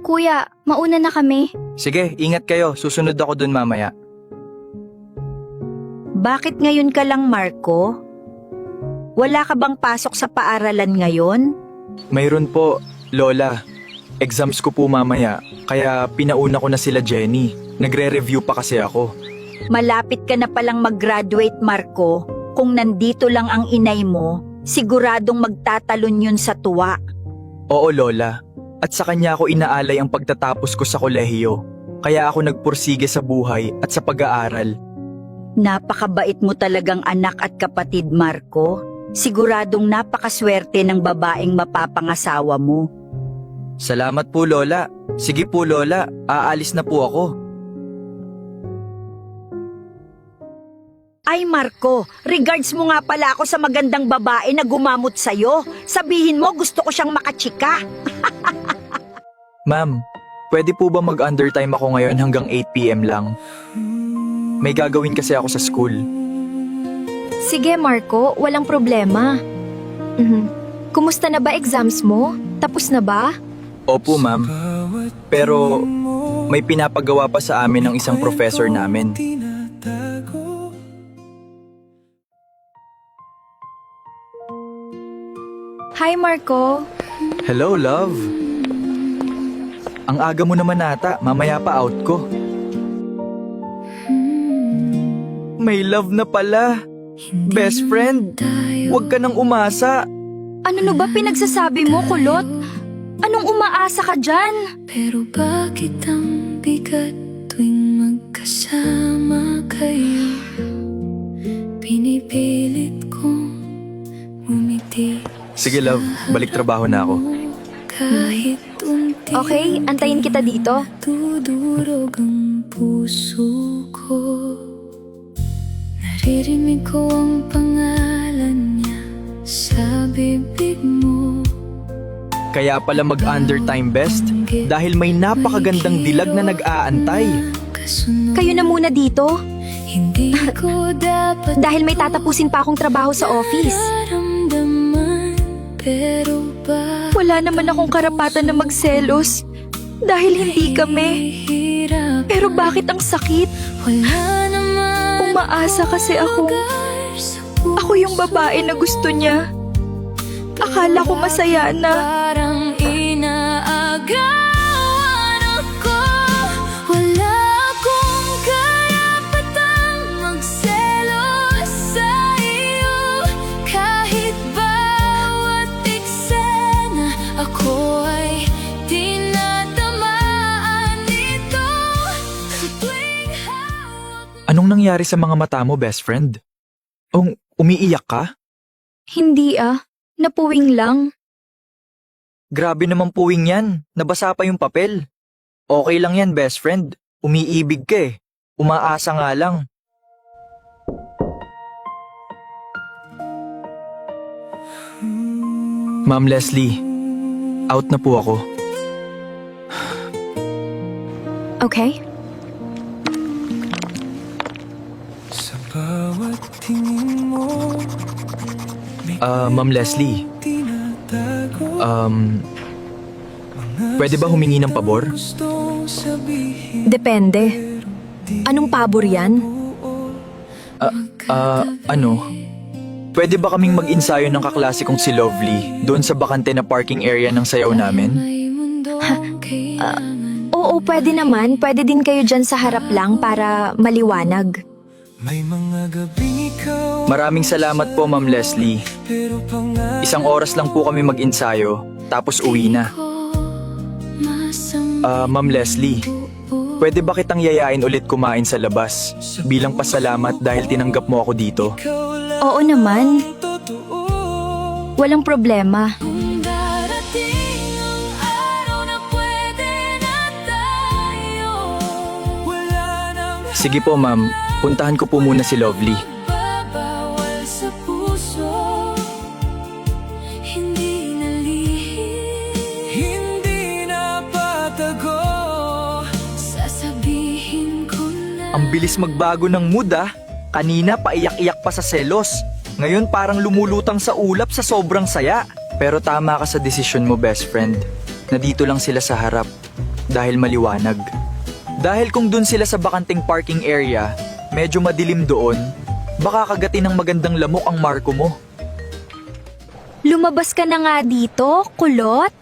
Kuya, mauna na kami. Sige, ingat kayo. Susunod ako dun mamaya. Bakit ngayon ka lang, Marco? Wala ka bang pasok sa paaralan ngayon? Mayroon po, Lola. Exams ko po mamaya, kaya pinauna ko na sila Jenny. Nagre-review pa kasi ako. Malapit ka na palang mag-graduate, Marco. Kung nandito lang ang inay mo, siguradong magtatalon yun sa tuwa. Oo, Lola. At sa kanya ako inaalay ang pagtatapos ko sa kolehiyo. Kaya ako nagpursige sa buhay at sa pag-aaral. Napakabait mo talagang anak at kapatid, Marco. Siguradong napakaswerte ng babaeng mapapangasawa mo. Salamat po, Lola. Sige po, Lola. Aalis na po ako. Ay, Marco, regards mo nga pala ako sa magandang babae na gumamot sa'yo. Sabihin mo gusto ko siyang makachika. Ma'am, pwede po ba mag-undertime ako ngayon hanggang 8 p.m. lang? May gagawin kasi ako sa school. Sige Marco, walang problema. Kumusta na ba exams mo? Tapos na ba? Opo, ma'am. Pero may pinapagawa pa sa amin ng isang professor namin. Hi Marco. Hello, love. Ang aga mo naman ata, mamaya pa out ko. May love na pala. Best friend, huwag ka nang umasa. Ano no ba pinagsasabi mo, kulot? Anong umaasa ka dyan? Pero bakit ang bigat tuwing magkasama kayo? Pinipilit kong umiti. Sige, love, balik trabaho na ako. Kahit unti Okay, antayin kita dito. tudurog ang puso ko. Naririnig ko ang pangalan niya sa bibig mo. Kaya pala mag-undertime best dahil may napakagandang dilag na nag-aantay. Kasunod, Kayo na muna dito. hindi ko dapat Dahil may tatapusin pa akong trabaho sa office. maramdaman. Pero ba Wala naman akong karapatan na magselos. Dahil hindi kami. hirap? Pero bakit ang sakit? Wala naman Umaasa kasi akong lugar sa puso. ako yung babae na gusto niya. Akala ko masaya na. Parang inaagawan ako. Wala akong karapatang magselos sa iyo. Kahit bawat eksena ako ay tinatamaan nito. Sa tuwing hawak Anong nangyari sa mga mata mo, best friend? Umiiyak ka? Hindi napuwing lang. Grabe naman puwing yan. Nabasa pa yung papel. Okay lang yan, best friend. Umiibig ka eh. Umaasa nga lang. Ma'am Leslie, out na po ako. Okay? Sa bawat tingin mo, Ma'am Leslie, tinatago pwede ba humingi ng pabor? gustong sabihin Depende. Anong pabor yan? Pwede ba kaming mag-ensayo ng kaklase kong si Lovely doon sa bakante na parking area ng sayaw namin? may mundong kailangan. Oo, pwede naman. Pwede din kayo dyan sa harap lang para maliwanag. may mga gabing ikaw Maraming salamat po, Ma'am Leslie. pero pangarap 1 oras lang po kami mag-ensayo, tapos uwi na. Ma'am Leslie, pwede ba kitang yayain ulit kumain sa labas bilang pasalamat dahil tinanggap mo ako dito? Oo naman. totoo. Walang problema. Kung darating ang araw na pwede na tayo, Wala nang Sige po, ma'am. Puntahan ko po muna si Lovely. babawal sa puso, hindi na lihim, hindi na patago. sasabihin ko na. Ang bilis magbago ng mood ah. Kanina paiyak-iyak pa sa selos. Ngayon parang lumulutang sa ulap sa sobrang saya. Pero tama ka sa desisyon mo, best friend. Na dito lang sila sa harap. dahil maliwanag. Dahil kung dun sila sa bakanting parking area, medyo madilim doon, baka kagatin ng magandang lamok ang Marco mo. Lumabas ka na nga dito, kulot.